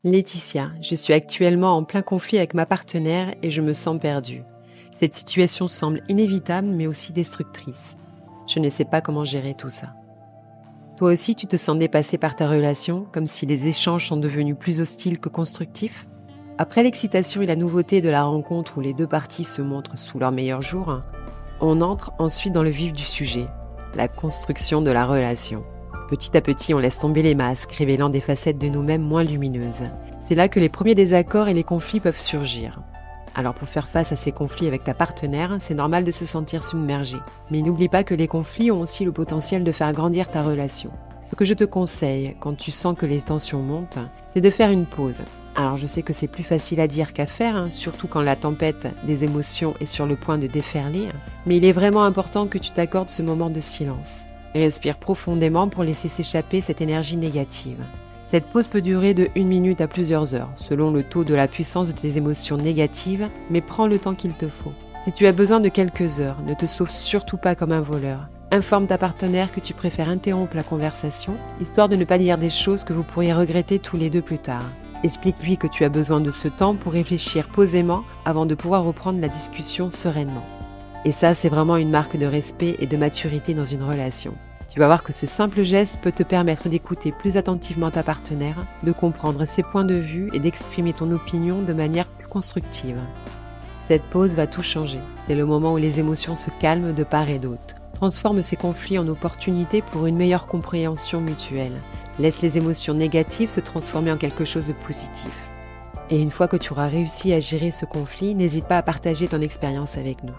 Laetitia, je suis actuellement en plein conflit avec ma partenaire et je me sens perdue. Cette situation semble inévitable mais aussi destructrice. Je ne sais pas comment gérer tout ça. Toi aussi, tu te sens dépassée par ta relation, comme si les échanges sont devenus plus hostiles que constructifs? Après l'excitation et la nouveauté de la rencontre où les deux parties se montrent sous leur meilleur jour, on entre ensuite dans le vif du sujet, la construction de la relation. Petit à petit, on laisse tomber les masques, révélant des facettes de nous-mêmes moins lumineuses. C'est là que les premiers désaccords et les conflits peuvent surgir. Alors pour faire face à ces conflits avec ta partenaire, c'est normal de se sentir submergé. Mais n'oublie pas que les conflits ont aussi le potentiel de faire grandir ta relation. Ce que je te conseille, quand tu sens que les tensions montent, c'est de faire une pause. Alors je sais que c'est plus facile à dire qu'à faire, surtout quand la tempête des émotions est sur le point de déferler, mais il est vraiment important que tu t'accordes ce moment de silence. Respire profondément pour laisser s'échapper cette énergie négative. Cette pause peut durer de 1 minute à plusieurs heures, selon le taux de la puissance de tes émotions négatives, mais prends le temps qu'il te faut. Si tu as besoin de quelques heures, ne te sauve surtout pas comme un voleur. Informe ta partenaire que tu préfères interrompre la conversation, histoire de ne pas dire des choses que vous pourriez regretter tous les deux plus tard. Explique-lui que tu as besoin de ce temps pour réfléchir posément avant de pouvoir reprendre la discussion sereinement. Et ça, c'est vraiment une marque de respect et de maturité dans une relation. Tu vas voir que ce simple geste peut te permettre d'écouter plus attentivement ta partenaire, de comprendre ses points de vue et d'exprimer ton opinion de manière plus constructive. Cette pause va tout changer. C'est le moment où les émotions se calment de part et d'autre. Transforme ces conflits en opportunités pour une meilleure compréhension mutuelle. Laisse les émotions négatives se transformer en quelque chose de positif. Et une fois que tu auras réussi à gérer ce conflit, n'hésite pas à partager ton expérience avec nous.